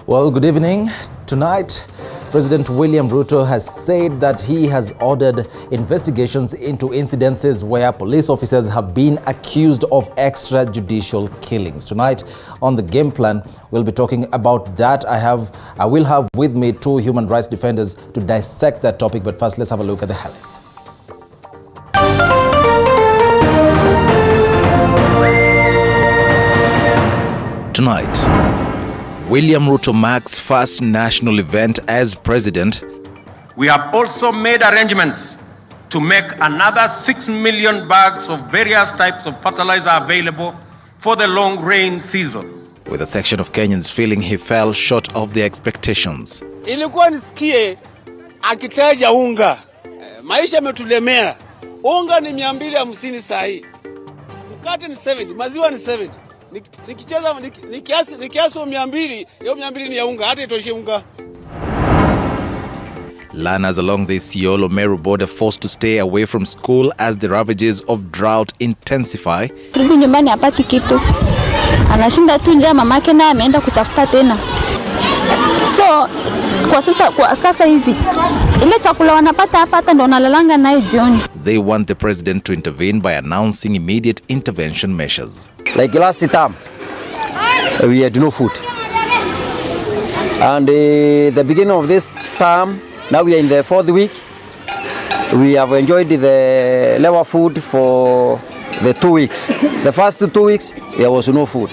Well, good evening. Tonight, President William Ruto has said that he has ordered investigations into incidences where police officers have been accused of extrajudicial killings. Tonight, on the game plan, we'll be talking about that. I will have with me two human rights defenders to dissect that topic. But first, let's have a look at the highlights. Tonight, William Ruto marks first national event as president. We have also made arrangements to make another 6 million bags of various types of fertilizer available for the long rain season. With a section of Kenyans feeling he fell short of their expectations. Ilikuwa nisikie akitaja unga. Maisha yametulemea. Unga ni 250 saa hii. Mkate ni 70, maziwa ni 70. Nikicheza nikiasi 200, hiyo 200 ni ya unga, hata itoshe unga. Learners along the Isiolo and Meru border forced to stay away from school as the ravages of drought intensify. Kirudi nyumbani hapati kitu. Anashinda tu njaa, mamake naye ameenda kutafuta tena. So kwa sasa hivi ile chakula wanapata hapa ndo nalalanga naye jioni. They want the president to intervene by announcing immediate intervention measures. Like last time, we had no food. And the beginning of this term, now we are in the 4th week. We have enjoyed the level food for the 2 weeks. The first 2 weeks, there was no food.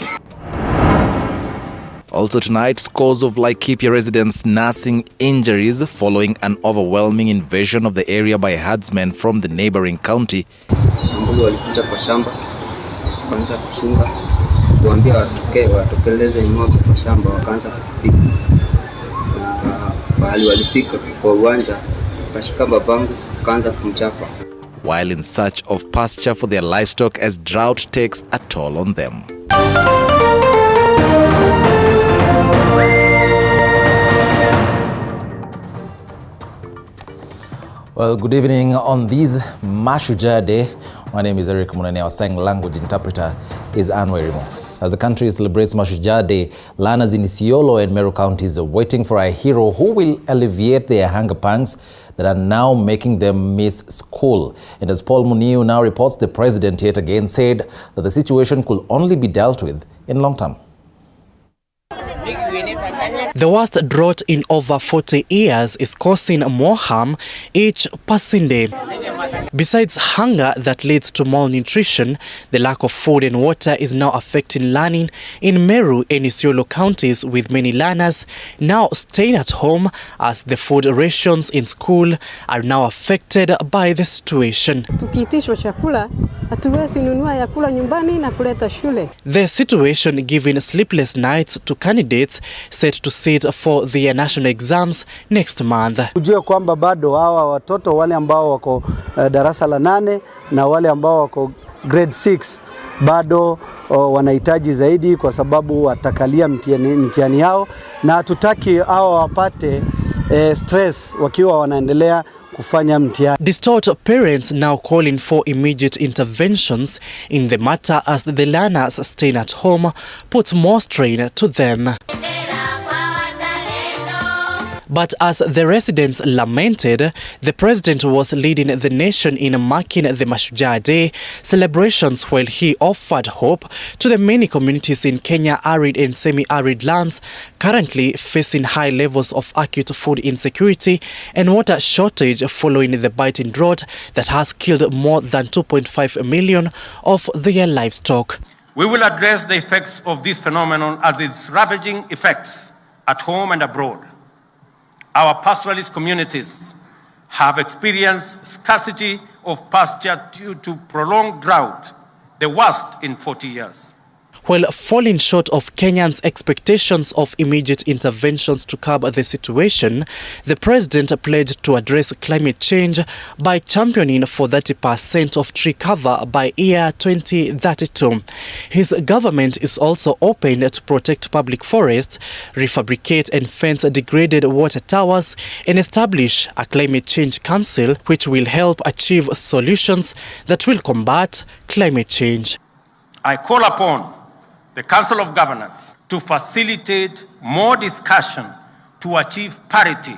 Also tonight, scores of Laikipia residents nursing injuries following an overwhelming invasion of the area by herdsmen from the neighboring county. Sambuzi walikuja kwa shamba, wakaanza kuchunga, kuambia watokeleze ng'ombe kwa shamba, wakaanza kupiga. Pahali walifika kwa uwanja, wakashika babangu, wakaanza kumchapa. While in search of pasture for their livestock as drought takes a toll on them. Well, good evening on this Mashujaa Day. My name is Eric Munene. Our sign language interpreter is Anwerimo. As the country celebrates Mashujaa Day, learners in Isiolo and Meru counties are waiting for a hero who will alleviate their hunger pangs that are now making them miss school. And as Paul Muniu now reports, the president yet again said that the situation could only be dealt with in long term. The worst drought in over 40 years is causing more harm each passing day. Besides hunger that leads to malnutrition, the lack of food and water is now affecting learning in Meru and Isiolo counties, with many learners now staying at home as the food rations in school are now affected by the situation. The situation giving sleepless nights to candidates set to sit for their national exams next month. Kujua kwamba bado hawa watoto wale ambao wako darasa la 8 na wale ambao wako grade 6 bado wanahitaji zaidi, kwa sababu watakalia mtihani yao, na hatutaki hao wapate stress wakiwa wanaendelea kufanya mtihani. Distraught parents now calling for immediate interventions in the matter as the learners staying at home put more strain to them. But as the residents lamented, the president was leading the nation in marking the Mashujaa Day celebrations while he offered hope to the many communities in Kenya arid and semi-arid lands currently facing high levels of acute food insecurity and water shortage following the biting drought that has killed more than 2.5 million of their livestock. We will address the effects of this phenomenon as its ravaging effects at home and abroad. Our pastoralist communities have experienced scarcity of pasture due to prolonged drought, the worst in 40 years. While falling short of Kenyans' expectations of immediate interventions to curb the situation, the president pledged to address climate change by championing for 30% of tree cover by year 2032. His government is also open to protect public forests, refabricate and fence degraded water towers, and establish a climate change council which will help achieve solutions that will combat climate change. I call upon the Council of Governors to facilitate more discussion to achieve parity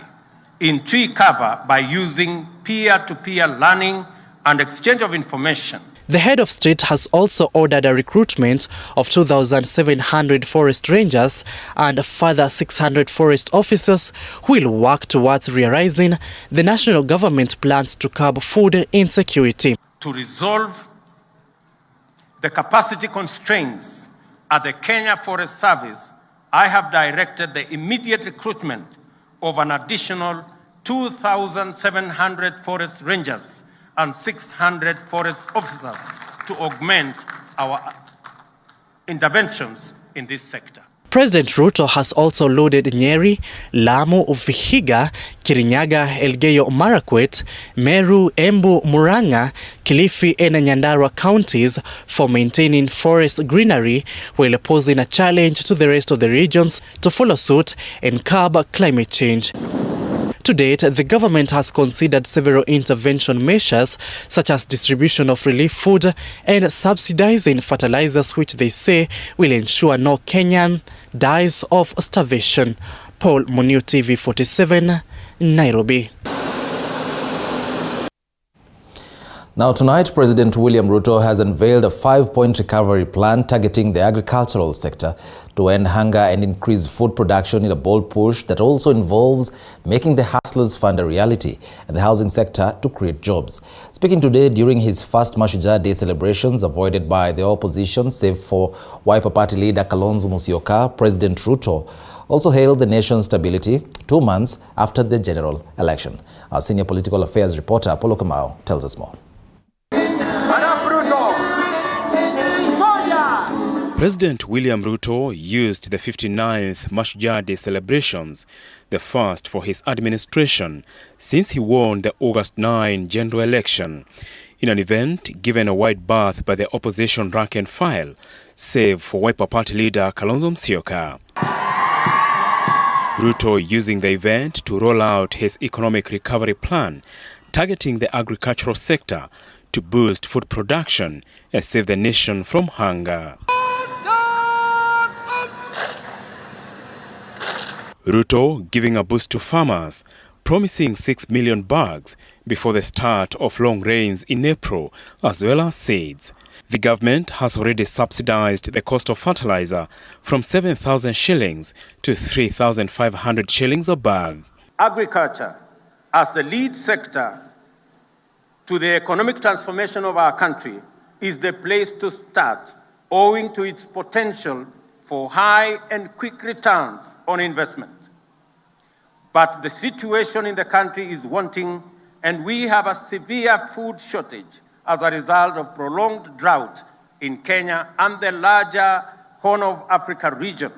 in tree cover by using peer-to-peer learning and exchange of information. The head of state has also ordered a recruitment of 2,700 forest rangers and further 600 forest officers who will work towards realizing the national government plans to curb food insecurity. To resolve the capacity constraints at the Kenya Forest Service, I have directed the immediate recruitment of an additional 2,700 forest rangers and 600 forest officers to augment our interventions in this sector. President Ruto has also loaded Nyeri, Lamu, Vihiga, Kirinyaga, Elgeyo Marakwet, Meru, Embu, Murang'a, Kilifi and Nyandarua counties for maintaining forest greenery while posing a challenge to the rest of the regions to follow suit and curb climate change. To date, the government has considered several intervention measures such as distribution of relief food and subsidizing fertilizers, which they say will ensure no Kenyan dies of starvation. Paul Munio, TV 47, Nairobi. Now tonight, President William Ruto has unveiled a 5-point recovery plan targeting the agricultural sector to end hunger and increase food production in a bold push that also involves making the Hustlers Fund a reality and the housing sector to create jobs. Speaking today during his first Mashujaa Day celebrations avoided by the opposition, save for Wiper Party leader Kalonzo Musyoka, President Ruto also hailed the nation's stability 2 months after the general election. Our senior political affairs reporter Apollo Kamau tells us more. President William Ruto used the 59th Mashujaa Day celebrations, the first for his administration since he won the August 9 general election, in an event given a wide berth by the opposition rank and file, save for Wiper Party leader Kalonzo Musyoka. Ruto using the event to roll out his economic recovery plan, targeting the agricultural sector to boost food production and save the nation from hunger. Ruto giving a boost to farmers, promising 6 million bags before the start of long rains in April, as well as seeds. The government has already subsidized the cost of fertilizer from 7,000 shillings to 3,500 shillings a bag. Agriculture, as the lead sector to the economic transformation of our country, is the place to start, owing to its potential for high and quick returns on investment. But the situation in the country is wanting, and we have a severe food shortage as a result of prolonged drought in Kenya and the larger Horn of Africa region.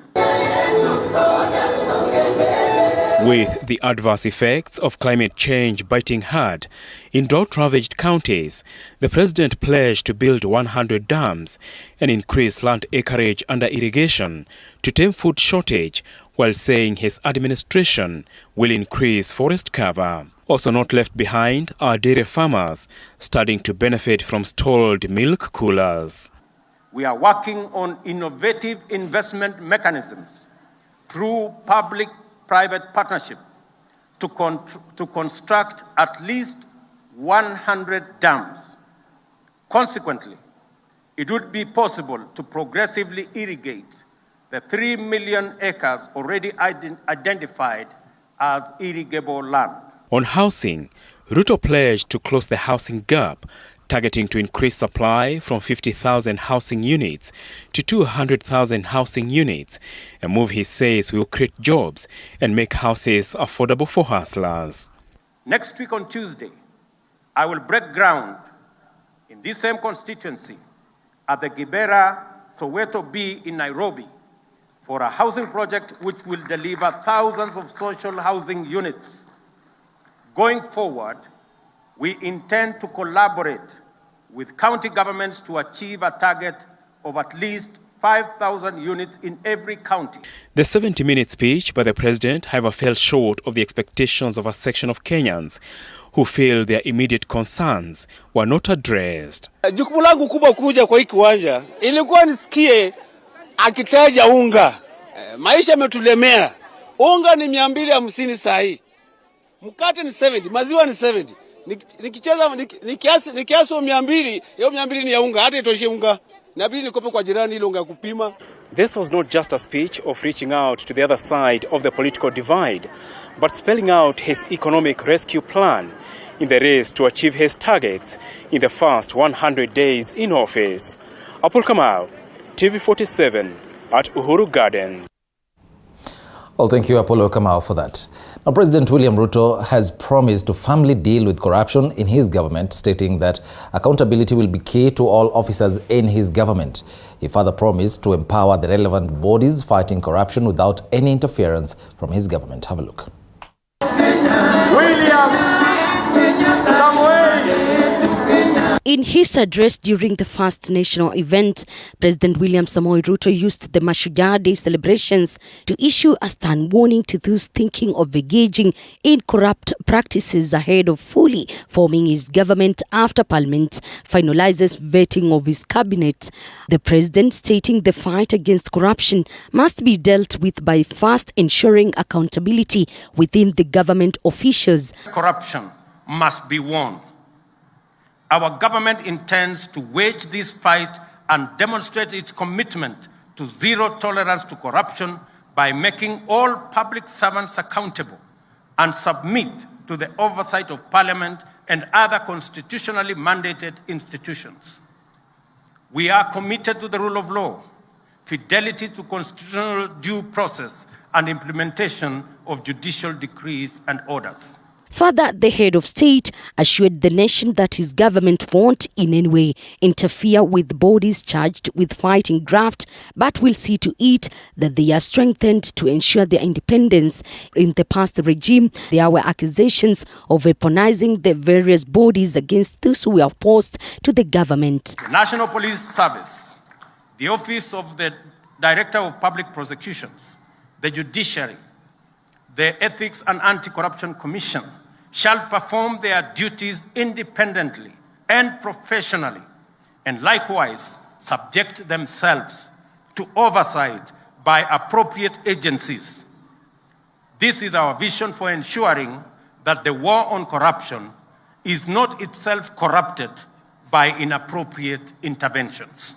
With the adverse effects of climate change biting hard in drought-ravaged counties, the president pledged to build 100 dams and increase land acreage under irrigation to tame food shortage, while saying his administration will increase forest cover. Also not left behind are dairy farmers starting to benefit from stalled milk coolers. We are working on innovative investment mechanisms through public-private partnership to construct at least 100 dams. Consequently, it would be possible to progressively irrigate the 3 million acres already identified as irrigable land. On housing, Ruto pledged to close the housing gap, targeting to increase supply from 50,000 housing units to 200,000 housing units, a move he says will create jobs and make houses affordable for hustlers. Next week on Tuesday, I will break ground in this same constituency at the Kibera Soweto B in Nairobi for a housing project which will deliver thousands of social housing units. Going forward, we intend to collaborate with county governments to achieve a target of at least 5,000 units in every county. The 70-minute speech by the president, however, fell short of the expectations of a section of Kenyans who feel their immediate concerns were not addressed. Jukumu langu kubwa kuja kwa hii kiwanja ilikuwa nisikie akitaja unga. Maisha yametulemea. Unga ni 250 saa hii. Mkate ni 70, maziwa ni 70. Nikicheza nikiasi 200, hiyo 200 ni ya unga, hata itoshe unga. Inabidi nikope kwa jirani ile unga kupima. This was not just a speech of reaching out to the other side of the political divide, but spelling out his economic rescue plan in the race to achieve his targets in the first 100 days in office. Apul Kamau, TV47 at Uhuru Gardens. Well, thank you, Apollo Kamau, for that. Now, President William Ruto has promised to firmly deal with corruption in his government, stating that accountability will be key to all officers in his government. He further promised to empower the relevant bodies fighting corruption without any interference from his government. Have a look. In his address during the first national event, President William Samoei Ruto used the Mashujaa Day celebrations to issue a stern warning to those thinking of engaging in corrupt practices ahead of fully forming his government after Parliament finalizes vetting of his cabinet. The president stating the fight against corruption must be dealt with by first ensuring accountability within the government officials. Corruption must be won. Our government intends to wage this fight and demonstrate its commitment to zero tolerance to corruption by making all public servants accountable and submit to the oversight of Parliament and other constitutionally mandated institutions. We are committed to the rule of law, fidelity to constitutional due process, and implementation of judicial decrees and orders. Further, the head of state assured the nation that his government won't in any way interfere with bodies charged with fighting graft, but will see to it that they are strengthened to ensure their independence. In the past regime, there were accusations of weaponizing the various bodies against those who were opposed to the government. The National Police Service, the Office of the Director of Public Prosecutions, the Judiciary, the Ethics and Anti-Corruption Commission shall perform their duties independently and professionally, and likewise subject themselves to oversight by appropriate agencies. This is our vision for ensuring that the war on corruption is not itself corrupted by inappropriate interventions.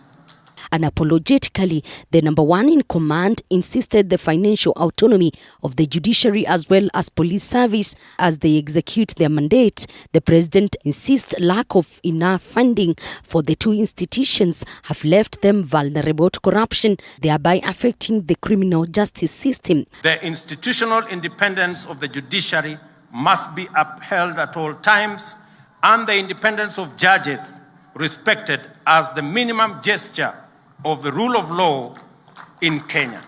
Unapologetically, the number one in command insisted the financial autonomy of the judiciary as well as police service as they execute their mandate. The president insists lack of enough funding for the two institutions have left them vulnerable to corruption, thereby affecting the criminal justice system. The institutional independence of the judiciary must be upheld at all times, and the independence of judges respected as the minimum gesture of the rule of law in Kenya.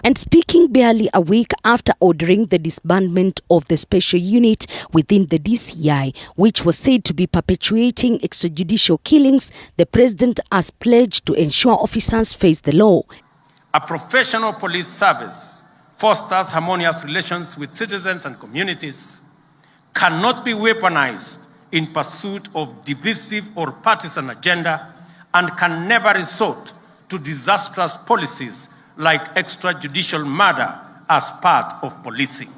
And speaking barely a week after ordering the disbandment of the special unit within the DCI, which was said to be perpetuating extrajudicial killings, the president has pledged to ensure officers face the law. A professional police service fosters harmonious relations with citizens and communities, cannot be weaponized in pursuit of divisive or partisan agenda, and can never resort to disastrous policies like extrajudicial murder as part of policing.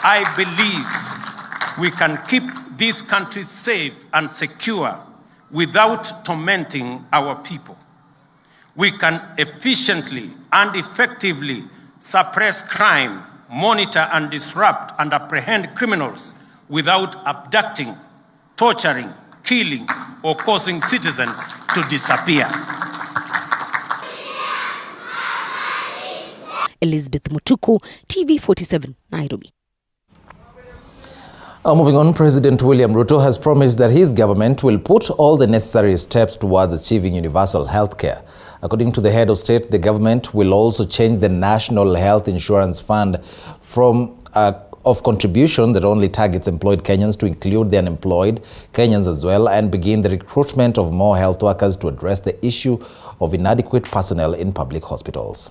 I believe we can keep this country safe and secure without tormenting our people. We can efficiently and effectively suppress crime, monitor and disrupt and apprehend criminals without abducting, torturing, killing, or causing citizens to disappear. Elizabeth Mutuku, TV47, Nairobi. Moving on, President William Ruto has promised that his government will put all the necessary steps towards achieving universal health care. According to the head of state, the government will also change the National Health Insurance Fund from of contribution that only targets employed Kenyans to include the unemployed Kenyans as well, and begin the recruitment of more health workers to address the issue of inadequate personnel in public hospitals.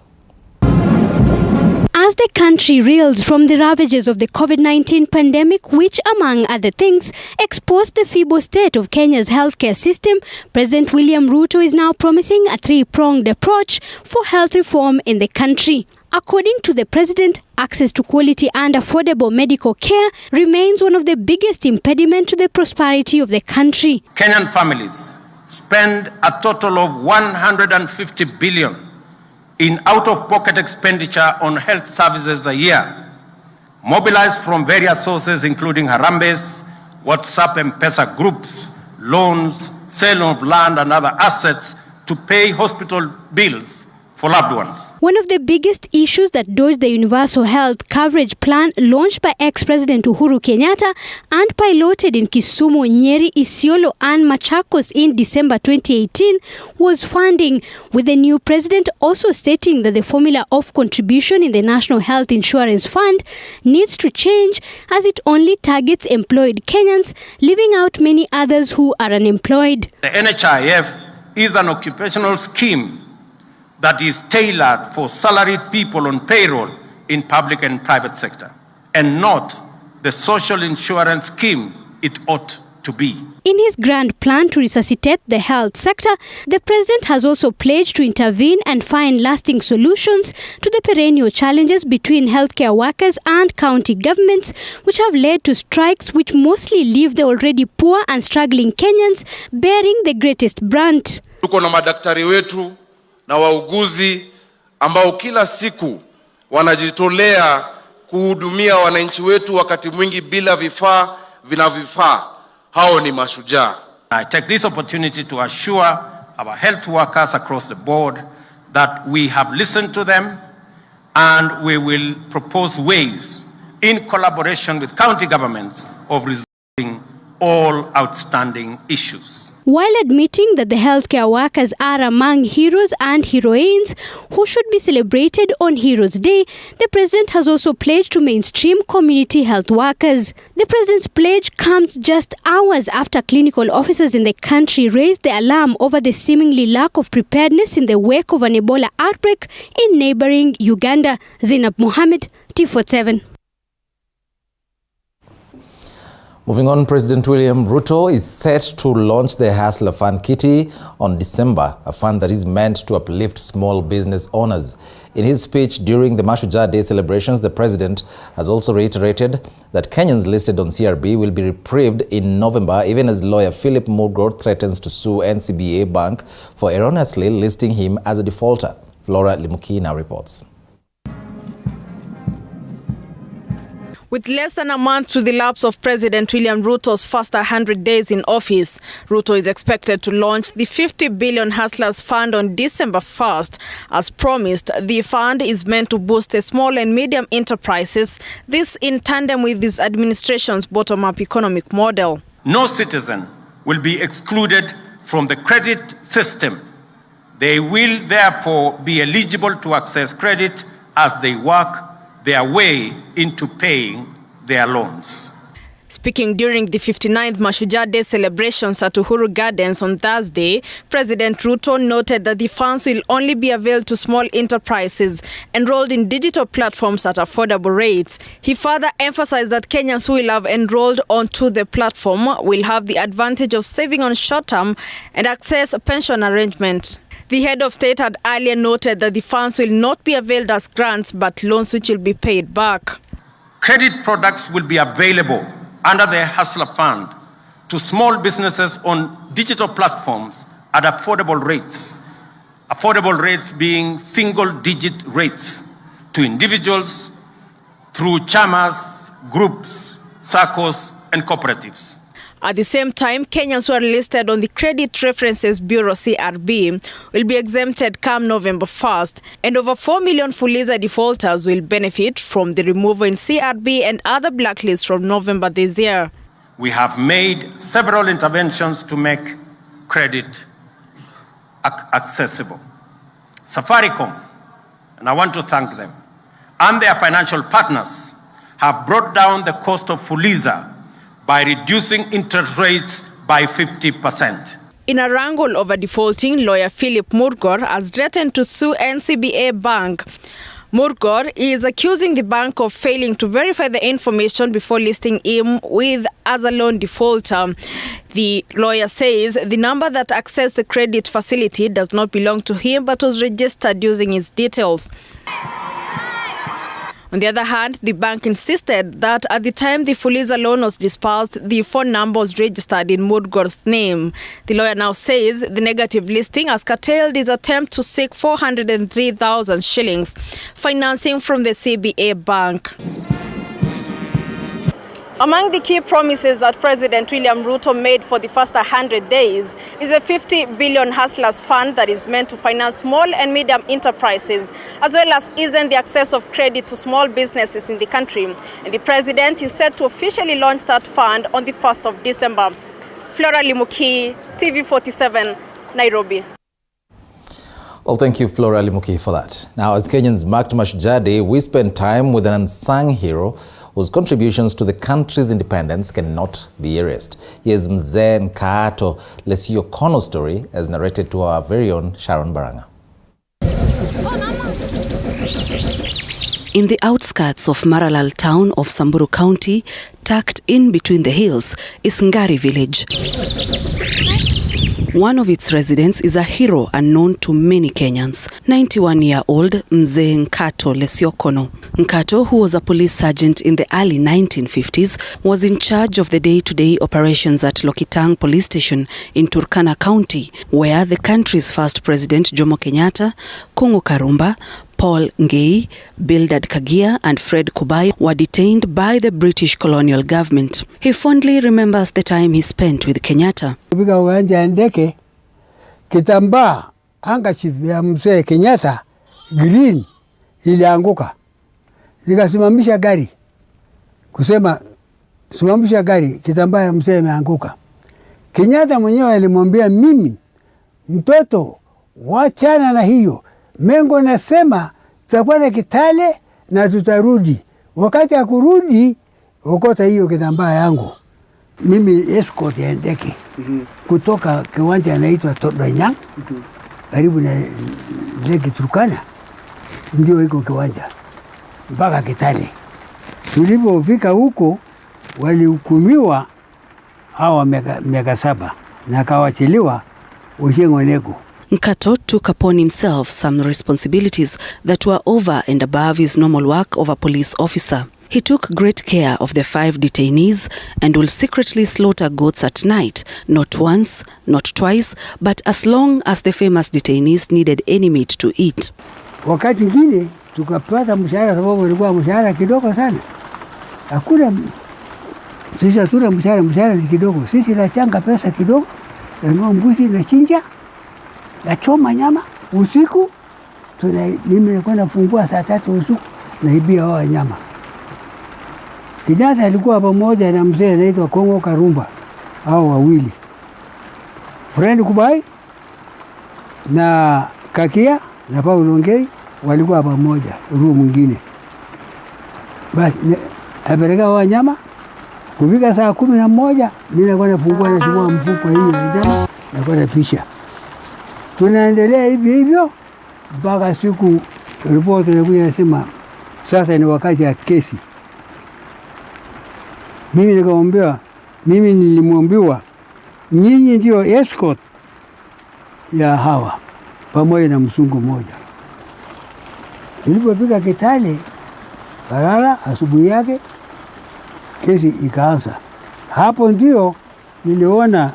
As the country reels from the ravages of the COVID-19 pandemic, which, among other things, exposed the feeble state of Kenya's healthcare system, President William Ruto is now promising a three-pronged approach for health reform in the country. According to the president, access to quality and affordable medical care remains one of the biggest impediments to the prosperity of the country. Kenyan families spend a total of 150 billion in out-of-pocket expenditure on health services a year, mobilized from various sources including Harambes, WhatsApp and M-Pesa groups, loans, sale of land and other assets to pay hospital bills for loved ones. One of the biggest issues that dodged the Universal Health Coverage Plan launched by ex-President Uhuru Kenyatta and piloted in Kisumu, Nyeri, Isiolo and Machakos in December 2018 was funding, with the new president also stating that the formula of contribution in the National Health Insurance Fund needs to change as it only targets employed Kenyans, leaving out many others who are unemployed. The NHIF is an occupational scheme that is tailored for salaried people on payroll in public and private sector, and not the social insurance scheme it ought to be. In his grand plan to resuscitate the health sector, the president has also pledged to intervene and find lasting solutions to the perennial challenges between healthcare workers and county governments, which have led to strikes which mostly leave the already poor and struggling Kenyans bearing the greatest brunt. Tuko na madaktari wetu na wauguzi ambao kila siku wanajitolea kuhudumia wananchi wetu wakati mwingi bila vifaa vinavyofaa. Hao ni mashujaa. I take this opportunity to assure our health workers across the board that we have listened to them and we will propose ways in collaboration with county governments of resolving all outstanding issues. While admitting that the healthcare workers are among heroes and heroines who should be celebrated on Heroes Day, the president has also pledged to mainstream community health workers. The president's pledge comes just hours after clinical officers in the country raised the alarm over the seemingly lack of preparedness in the wake of an Ebola outbreak in neighboring Uganda. Zainab Mohammed, T47. Moving on, President William Ruto is set to launch the Hustler Fund Kitty on December, a fund that is meant to uplift small business owners. In his speech during the Mashujaa Day celebrations, the president has also reiterated that Kenyans listed on CRB will be reprieved in November, even as lawyer Philip Murgor threatens to sue NCBA Bank for erroneously listing him as a defaulter. Flora Limukina reports. With less than a month to the lapse of President William Ruto's first 100 days in office, Ruto is expected to launch the 50 billion Hustlers Fund on December 1st. As promised, the fund is meant to boost the small and medium enterprises, this in tandem with this administration's bottom-up economic model. No citizen will be excluded from the credit system. They will therefore be eligible to access credit as they work their way into paying their loans. Speaking during the 59th Mashujaa Day celebrations at Uhuru Gardens on Thursday, President Ruto noted that the funds will only be available to small enterprises enrolled in digital platforms at affordable rates. He further emphasized that Kenyans who will have enrolled onto the platform will have the advantage of saving on short-term and access pension arrangements. The head of state had earlier noted that the funds will not be availed as grants but loans which will be paid back. Credit products will be available under the Hustler Fund to small businesses on digital platforms at affordable rates. Affordable rates being single-digit rates to individuals through chamas, groups, circles, and cooperatives. At the same time, Kenyans who are listed on the Credit References Bureau (CRB) will be exempted come November 1st, and over 4 million Fuliza defaulters will benefit from the removal in CRB and other blacklists from November this year. We have made several interventions to make credit accessible. Safaricom, and I want to thank them, and their financial partners have brought down the cost of Fuliza by reducing interest rates by 50%. In a wrangle over defaulting, lawyer Philip Murgor has threatened to sue NCBA Bank. Murgor is accusing the bank of failing to verify the information before listing him with as a loan defaulter. The lawyer says the number that accessed the credit facility does not belong to him but was registered using his details. On the other hand, the bank insisted that at the time the Fuliza loan was disbursed, the phone number was registered in Mudgor's name. The lawyer now says the negative listing has curtailed his attempt to seek 403,000 shillings financing from the CBA Bank. Among the key promises that President William Ruto made for the first 100 days is a 50 billion Hustlers Fund that is meant to finance small and medium enterprises, as well as easing the access of credit to small businesses in the country. And the President is set to officially launch that fund on the 1st of December. Flora Limuki, TV47, Nairobi. Well, thank you, Flora Limuki, for that. Now, as Kenyans marked Mashujaa Day, we spent time with an unsung hero whose contributions to the country's independence cannot be erased. Here's Mzee Nkaato Lesiokono's story as narrated to our very own Sharon Baranga. In the outskirts of Maralal town of Samburu County, tucked in between the hills, is Ngari village. One of its residents is a hero unknown to many Kenyans, 91-year-old Mzee Nkaato Lesiokono. Nkaato, who was a police sergeant in the early 1950s, was in charge of the day-to-day operations at Lokitang police station in Turkana County, where the country's first president, Jomo Kenyatta, Kungu Karumba, Paul Ngei, Bildad Kagia and Fred Kubai were detained by the British colonial government. He fondly remembers the time he spent with Kenyatta. Kupiga uwanja ndeke, kitambaa handkerchief ya mzee Kenyatta green ilianguka. Nikasimamisha gari. Kusema simamisha gari, kitambaa ya mzee imeanguka. Kenyatta mwenyewe alimwambia mimi, mtoto wachana na hiyo. Mengo nasema tutakuwa na Kitale na tutarudi. Wakati ya kurudi ukota hiyo kitambaa yangu. Mimi escort ya ndege kutoka kiwanja inaitwa Todonyang karibu na ndege Turkana, ndio iko kiwanja mpaka Kitale. Tulipofika huko walihukumiwa hawa miaka 7 na kawachiliwa Ushengoneko. Nkaato took upon himself some responsibilities that were over and above his normal work of a police officer. He took great care of the 5 detainees and will secretly slaughter goats at night, not once, not twice, but as long as the famous detainees needed any meat to eat. Wakati ngine tukapata mshahara sababu ilikuwa mshahara kidogo sana. Hakuna sisi hatuna mshahara ni kidogo. Sisi tunachanga pesa kidogo, na mbuzi na chinja. Na choma nyama usiku, mimi nilikuwa nafungua saa 3 usiku naibia wao nyama. Kenyatta alikuwa pamoja na mzee anaitwa Kongo Karumba, hao wawili. Friend Kubai na Kakia na Paulo Ngei walikuwa pamoja, room mwingine. Basi apeleka wao nyama, kufika saa 11 mimi nilikuwa nafungua na chukua mfuko hiyo nyama na kwenda pisha. Tunaendelea hivyo mpaka siku ripoti ilikuja inasema sasa ni wakati ya kesi. Mimi nilimwambiwa nyinyi ndio escort ya hawa pamoja na msungu mmoja. Nilipofika Kitale kalala, asubuhi yake kesi ikaanza. Hapo ndio niliona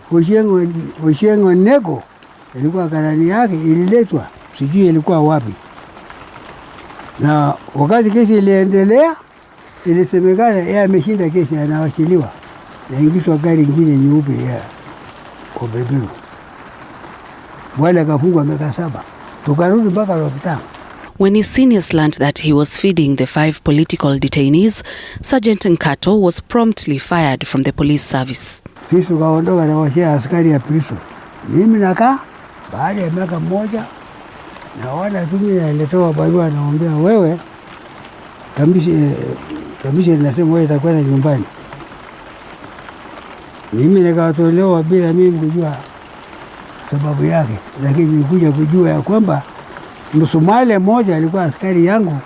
Oshiengo Nego ilikuwa karani yake ililetwa, sijui ilikuwa wapi. Na wakati kesi iliendelea, ilisemekana yeye ameshinda kesi, anawachiliwa na ingizwa gari nyingine nyeupe ya Obeberu. Wale akafungwa miaka 7. Tukarudi mpaka Lokitanga. When his seniors learned that he was feeding the 5 political detainees, Sergeant Nkato was promptly fired from the police service. Sisi tukaondoka na washia askari ya prison. Mimi nakaa baada ya miaka 1 naona tu mimi naletewa barua naomba wewe kamisha nasema wewe utakwenda nyumbani. Mimi nikatolewa bila mimi kujua sababu yake, lakini nikuja kujua ya kwamba Msomali mmoja alikuwa askari yangu,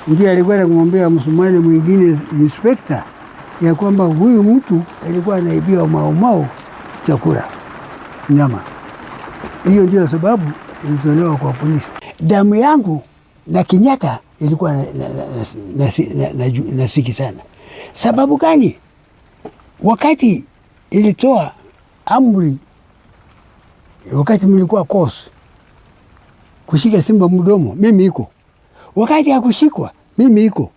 ndiye alikuwa kumwambia Msomali mwingine inspector ya kwamba huyu mtu alikuwa anaibia Mau chakula, nyama. Hiyo ndio sababu nilitolewa kwa polisi. Damu yangu na Kenyatta ilikuwa nasiki sana. Sababu gani? Wakati ilitoa amri, wakati nilikuwa course kushika simba mdomo, mimi iko. Wakati hakushikwa, mimi iko.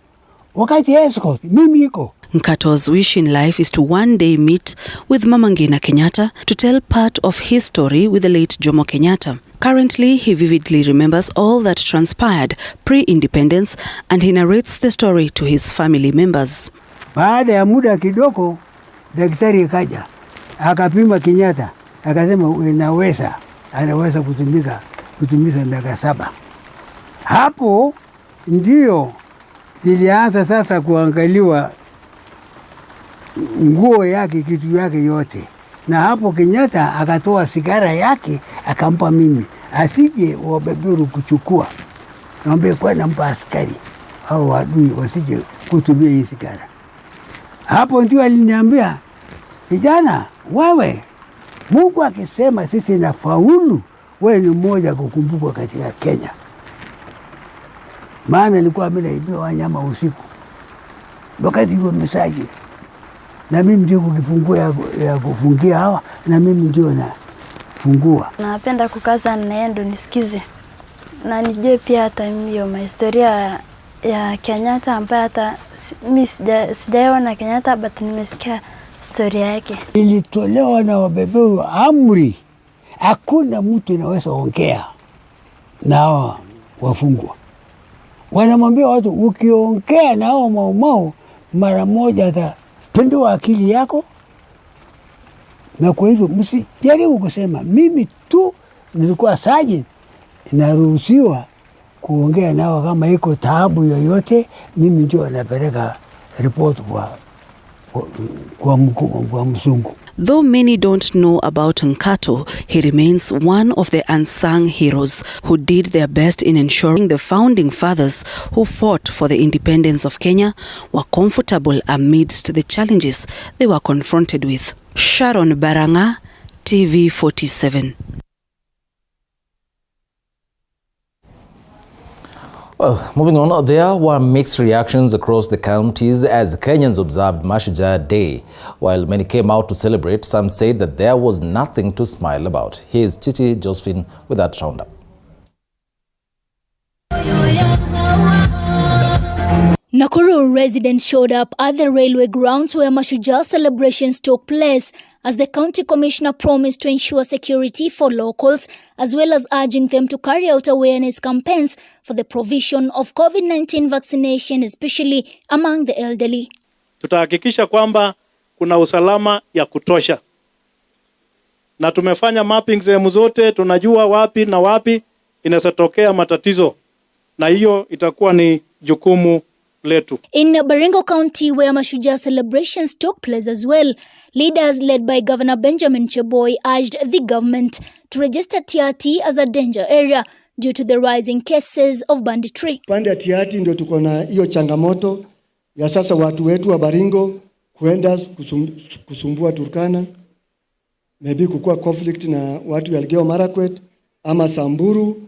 Wakati escort, mimi iko. Nkato's wish in life is to one day meet with Mama Ngina Kenyatta to tell part of his story with the late Jomo Kenyatta. Currently, he vividly remembers all that transpired pre-independence and he narrates the story to his family members. Baada ya muda kidogo, daktari kaja, akapima Kenyatta, akasema anaweza kutumiza miaka 7. Hapo ndio zilianza sasa kuangaliwa nguo yake, kitu yake yote. Na hapo Kenyatta akatoa sigara yake akampa mimi, asije Wabeberu kuchukua. Naomba kwa nampa askari au wadui wasije kutumia hii sigara. Hapo ndio aliniambia, kijana wewe, Mungu akisema sisi na faulu, wewe ni mmoja kukumbukwa katika Kenya. Maana alikuwa ameibia wanyama usiku. Wakati huo mesaji. Na mimi ndio kukifungua ya kufungia hawa, na mimi ndio nafungua. Napenda kukaza naendo nisikize. Na nijue pia hata hiyo historia ya Kenyatta ambaye hata mimi sijaona Kenyatta but nimesikia historia yake. Ilitolewa na Wabeberu amri, hakuna mtu anaweza ongea na wafungwa. Wanamwambia watu ukiongea na hao Mau mara moja atapindua akili yako. Na kwa hivyo msijaribu kusema mimi tu nilikuwa sergeant naruhusiwa kuongea nao, kama iko taabu yoyote mimi ndio napeleka report kwa mzungu. Though many don't know about Nkato, he remains one of the unsung heroes who did their best in ensuring the founding fathers who fought for the independence of Kenya were comfortable amidst the challenges they were confronted with. Sharon Baranga, TV47. Well, moving on, there were mixed reactions across the counties as Kenyans observed Mashujaa Day. While many came out to celebrate, some said that there was nothing to smile about. Here's Chichi Josephine with that roundup. Nakuru residents showed up at the railway grounds where Mashujaa celebrations took place as the county commissioner promised to ensure security for locals, as well as urging them to carry out awareness campaigns for the provision of COVID-19 vaccination, especially among the elderly. Tutahakikisha kwamba kuna usalama ya kutosha. Na tumefanya mapping sehemu zote, tunajua wapi na wapi inasatokea matatizo. Na hiyo itakuwa ni jukumu letu. In Baringo County, where Mashujaa celebrations took place as well, leaders led by Governor Benjamin Cheboy urged the government to register TRT as a danger area due to the rising cases of banditry. Pande ya TRT ndio tuko na hiyo changamoto ya sasa watu wetu wa Baringo kuenda kusumbua Turkana, maybe kukua conflict na watu ya Elgeyo Marakwet ama Samburu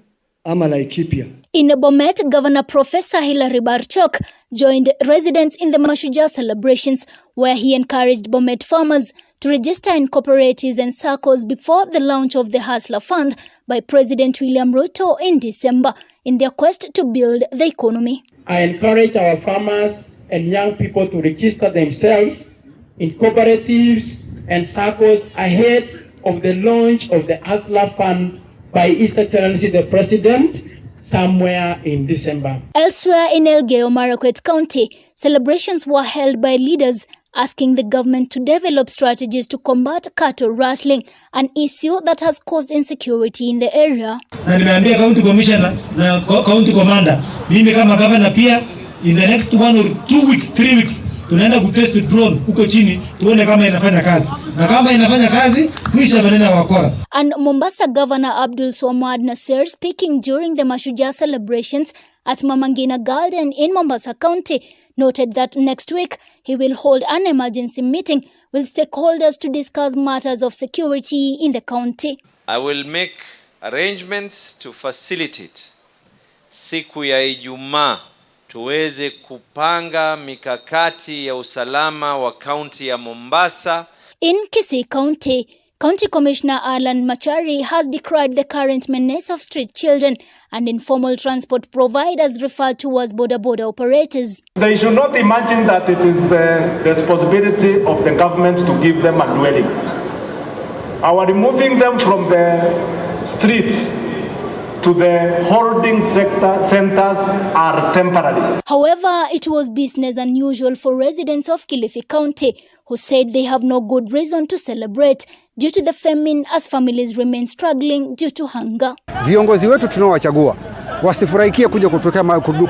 ama Laikipia. In Bomet, Governor Professor Hilary Barchok joined residents in the Mashujaa celebrations, where he encouraged Bomet farmers to register in cooperatives and SACCOs before the launch of the Hustler Fund by President William Ruto in December in their quest to build the economy. I encourage our farmers and young people to register themselves in cooperatives and SACCOs ahead of the launch of the Hustler Fund by His Excellency the President somewhere in December. Elsewhere in Elgeyo Marakwet County, celebrations were held by leaders asking the government to develop strategies to combat cattle rustling, an issue that has caused insecurity in the area. Na nimeambia county commissioner na county commander, mimi kama governor pia, in the next 1 or 2 weeks, 3 weeks, tunaenda kutest drone huko chini tuone kama inafanya kazi. Na kama inafanya kazi, kuisha maneno ya wakora. And Mombasa Governor Abdul Swamad Nasser, speaking during the Mashujaa celebrations at Mama Ngina Garden in Mombasa County, noted that next week he will hold an emergency meeting with stakeholders to discuss matters of security in the county. I will make arrangements to facilitate siku ya Ijumaa tuweze kupanga mikakati ya usalama wa kaunti ya Mombasa. In Kisii County, County Commissioner Alan Machari has decried the current menace of street children and informal transport providers referred to as border operators. They should not imagine that it is the responsibility of the government to give them a dwelling. Our removing them from the streets to the holding centers are temporary. However, it was business unusual for residents of Kilifi County who said they have no good reason to celebrate due to the famine as families remain struggling due to hunger. Viongozi wetu tunaowachagua wasifurahikie kuja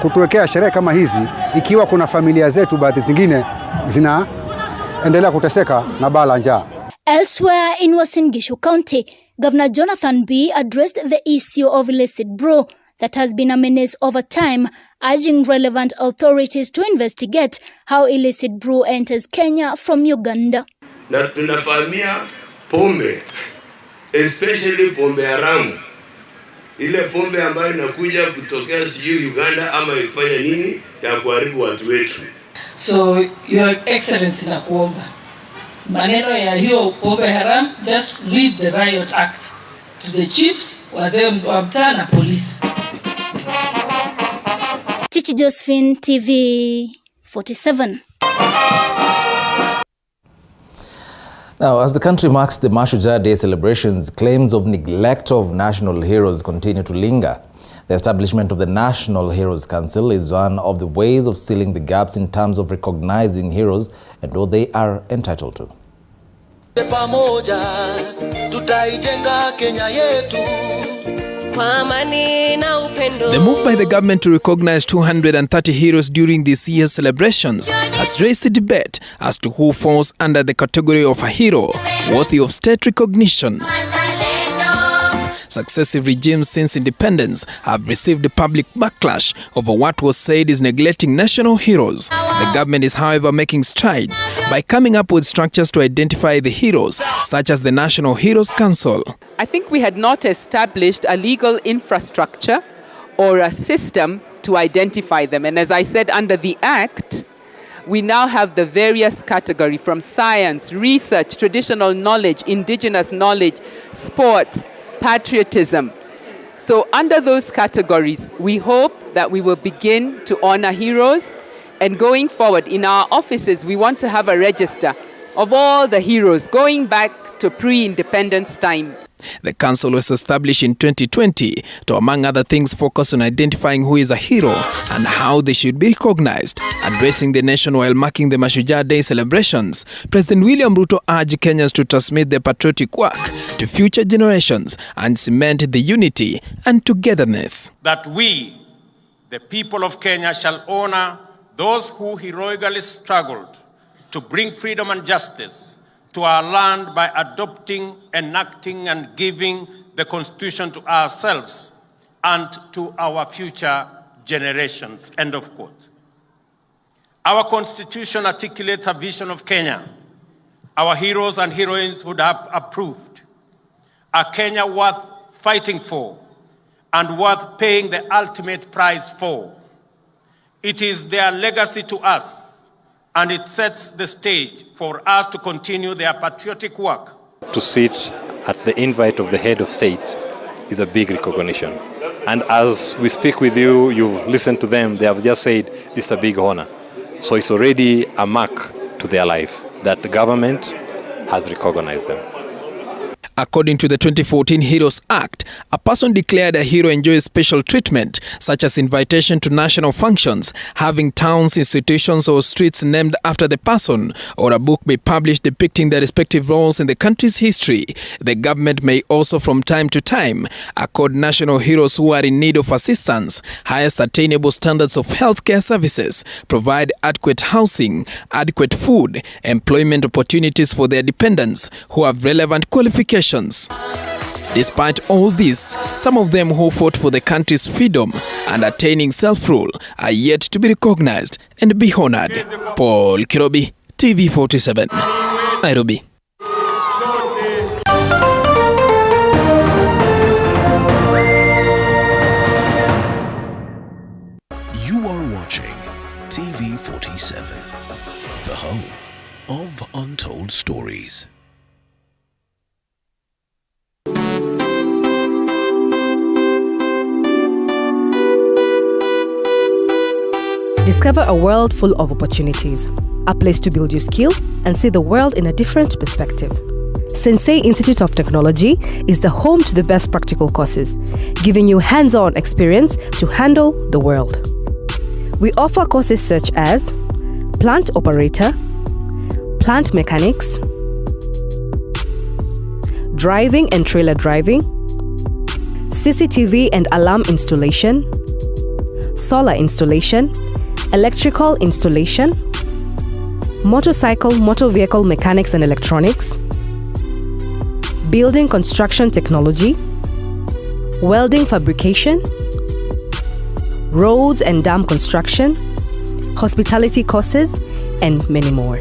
kutuwekea sherehe kama hizi ikiwa kuna familia zetu baadhi zingine zinaendelea kuteseka na baa la njaa. Elsewhere in Uasin Gishu County, Governor Jonathan B addressed the issue of illicit brew that has been a menace over time, urging relevant authorities to investigate how illicit brew enters Kenya from Uganda. Na tunafahamia pombe, especially pombe haramu, ile pombe ambayo inakuja kutokea sijui Uganda ama ifanya nini ya kuharibu watu wetu. So your excellency nakuomba maneno ya hiyo pombe haram, just read the riot act to the chiefs, wazee wa mtaa na polisi. Chichi Josephine, TV 47. Now, as the country marks the Mashujaa Day celebrations, claims of neglect of national heroes continue to linger. The establishment of the National Heroes Council is one of the ways of sealing the gaps in terms of recognizing heroes and what they are entitled to. The move by the government to recognize 230 heroes during this year's celebrations has raised the debate as to who falls under the category of a hero worthy of state recognition. Successive regimes since independence have received the public backlash over what was said is neglecting national heroes. The government is, however, making strides by coming up with structures to identify the heroes, such as the National Heroes Council. I think we had not established a legal infrastructure or a system to identify them. And as I said, under the Act, we now have the various categories from science, research, traditional knowledge, indigenous knowledge, sports, patriotism. So under those categories, we hope that we will begin to honor heroes. And going forward in our offices, we want to have a register of all the heroes going back to pre-independence time. The council was established in 2020 to, among other things, focus on identifying who is a hero and how they should be recognized. Addressing the nation while marking the Mashujaa Day celebrations, President William Ruto urged Kenyans to transmit their patriotic work to future generations and cement the unity and togetherness. That we, the people of Kenya, shall honor those who heroically struggled to bring freedom and justice to our land by adopting, enacting, and giving the Constitution to ourselves and to our future generations. End of quote. Our Constitution articulates a vision of Kenya our heroes and heroines would have approved. A Kenya worth fighting for, and worth paying the ultimate price for. It is their legacy to us, and it sets the stage for us to continue their patriotic work. To sit at the invite of the head of state is a big recognition. And as we speak with you, you've listened to them, they have just said this is a big honor. So it's already a mark to their life that the government has recognized them. According to the 2014 Heroes Act, a person declared a hero enjoys special treatment, such as invitation to national functions, having towns, institutions, or streets named after the person, or a book be published depicting their respective roles in the country's history. The government may also from time to time accord national heroes who are in need of assistance, highest attainable standards of healthcare services, provide adequate housing, adequate food, employment opportunities for their dependents who have relevant qualifications. Despite all this, some of them who fought for the country's freedom and attaining self-rule are yet to be recognized and be honored. Paul Kirobi, TV47, Nairobi. You are watching TV47, the home of untold stories. Discover a world full of opportunities, a place to build your skill and see the world in a different perspective. Sensei Institute of Technology is the home to the best practical courses, giving you hands-on experience to handle the world. We offer courses such as plant operator, plant mechanics, driving and trailer driving, CCTV and alarm installation, solar installation, electrical installation, motor vehicle mechanics and electronics, building construction technology, welding fabrication, roads and dam construction, hospitality courses, and many more.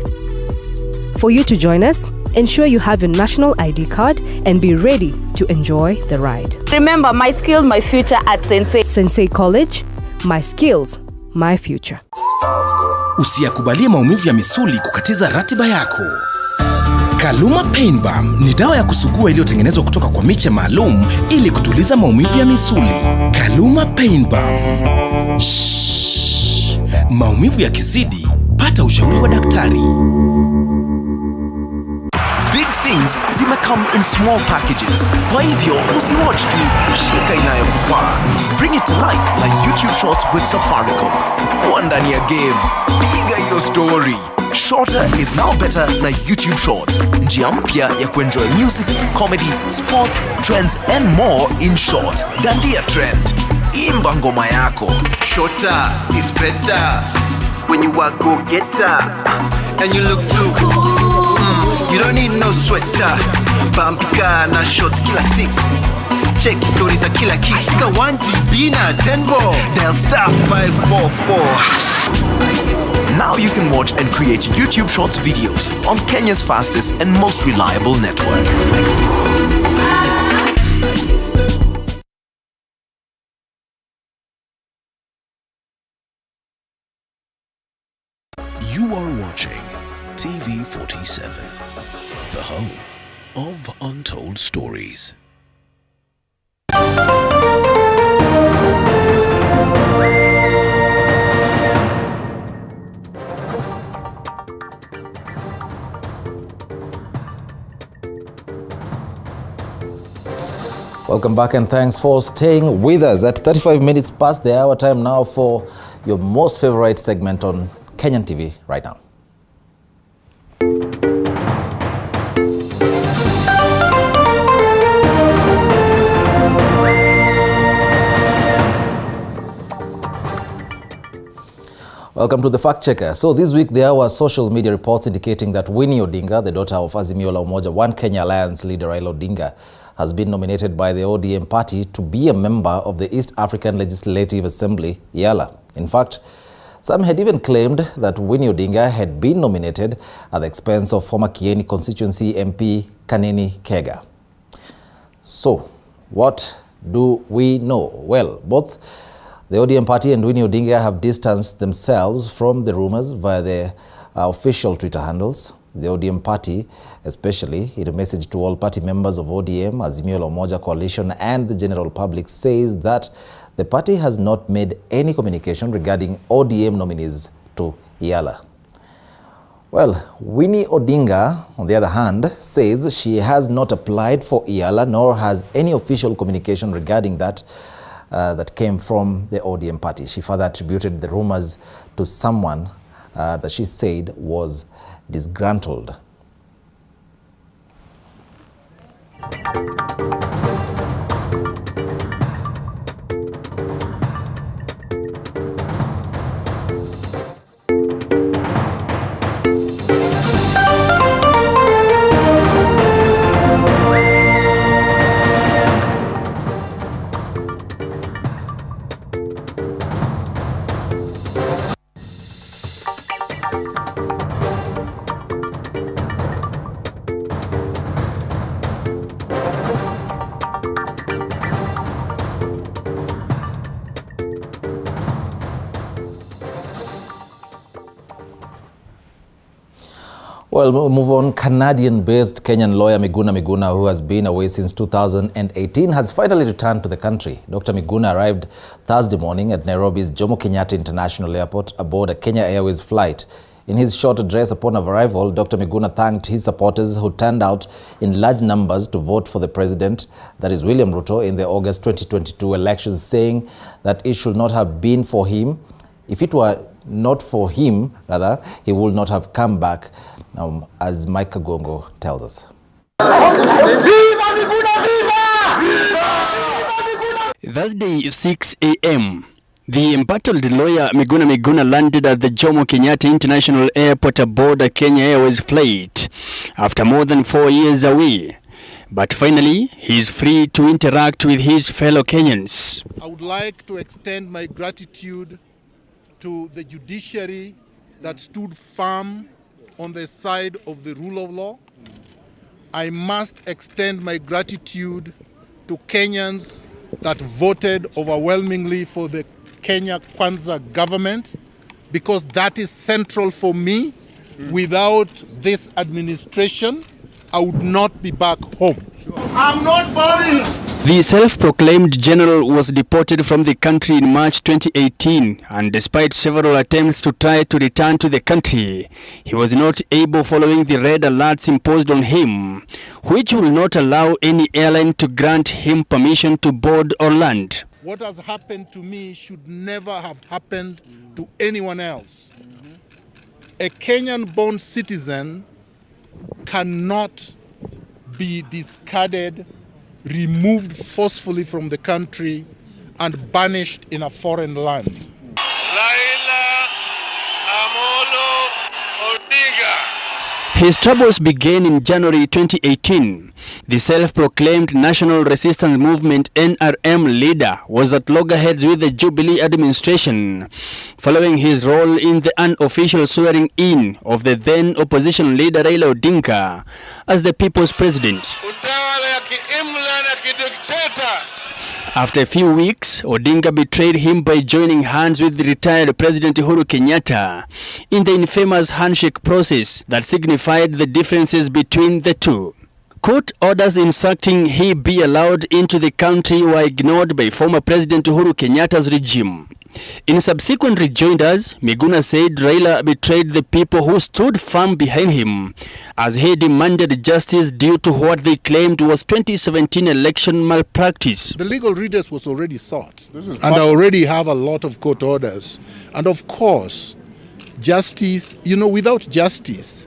For you to join us, ensure you have your national ID card and be ready to enjoy the ride. Remember, my skills, my future at Sensei. Sensei College, my skills, my future. Usiyakubalie maumivu ya misuli kukatiza ratiba yako. Kaluma Pain Balm ni dawa ya kusugua iliyotengenezwa kutoka kwa miche maalum ili kutuliza maumivu ya misuli. Kaluma Pain Balm. Maumivu ya kizidi, pata ushauri wa daktari. Big things zimecome in small packages. Kwa hivyo, usiwatch tu, shika inayokufaa. Bring it to life like YouTube Shorts with Safaricom. Kuwa ndani ya game, piga hiyo story. Shorter is now better na YouTube Shorts. Njia mpya ya kuenjoy music, comedy, sport, trends and more in short. Dandia trend. Imba ngoma yako. Shorter is better when you are go-getter and you look too cool. You don't need no sweater. Bampika na shorts kila siku. Check stories za kila kitu. Shika 1GB na 10 ball. Dial star 544. Now you can watch and create YouTube Shorts videos on Kenya's fastest and most reliable network. You are watching TV47, the home of untold stories. Welcome back and thanks for staying with us. At 35 minutes past the hour, time now for your most favorite segment on Kenyan TV right now. Welcome to the Fact Checker. So this week there were social media reports indicating that Winnie Odinga, the daughter of Azimio la Umoja One Kenya Alliance leader Raila Odinga, has been nominated by the ODM party to be a member of the East African Legislative Assembly, EALA. In fact, some had even claimed that Winnie Odinga had been nominated at the expense of former Kieni constituency MP Kanini Kega. So, what do we know? Well, both the ODM party and Winnie Odinga have distanced themselves from the rumors via their official Twitter handles. The ODM party, especially in a message to all party members of ODM, Azimio la Umoja Coalition and the general public, says that the party has not made any communication regarding ODM nominees to Iala. Well, Winnie Odinga, on the other hand, says she has not applied for Iala, nor has any official communication regarding that that came from the ODM party. She further attributed the rumors to someone that she said was disgruntled. Well, we'll move on. Canadian-based Kenyan lawyer Miguna, who has been away since 2018, has finally returned to the country. Dr. Miguna arrived Thursday morning at Nairobi's Jomo Kenyatta International Airport aboard a Kenya Airways flight. In his short address upon arrival, Dr. Miguna thanked his supporters who turned out in large numbers to vote for the president, that is William Ruto, in the August 2022 elections, saying that it should not have been for him. If it were not for him, rather, he would not have come back, as Mike Kagongo tells us. Thursday, 6 a.m., the embattled lawyer Miguna landed at the Jomo Kenyatta International Airport aboard a Kenya Airways flight after more than 4 years away. But finally, he is free to interact with his fellow Kenyans. I would like to extend my gratitude to the judiciary that stood firm on the side of the rule of law. I must extend my gratitude to Kenyans that voted overwhelmingly for the Kenya Kwanza government, because that is central for me. Without this administration, I would not be back home. I'm not boring. The self-proclaimed general was deported from the country in March 2018, and despite several attempts to try to return to the country, he was not able following the red alerts imposed on him, which will not allow any airline to grant him permission to board or land. What has happened to me should never have happened to anyone else. A Kenyan-born citizen cannot be discarded, removed forcefully from the country, and banished in a foreign land. His troubles began in January 2018. The self-proclaimed National Resistance Movement NRM leader was at loggerheads with the Jubilee administration, following his role in the unofficial swearing-in of the then opposition leader Raila Odinga as the people's president. After a few weeks, Odinga betrayed him by joining hands with the retired President Uhuru Kenyatta in the infamous handshake process that signified the differences between the two. Court orders instructing he be allowed into the country were ignored by former President Uhuru Kenyatta's regime. In subsequent rejoinders, Miguna said Raila betrayed the people who stood firm behind him as he demanded justice due to what they claimed was 2017 election malpractice. The legal redress was already sought, and I already have a lot of court orders. And of course, justice, without justice,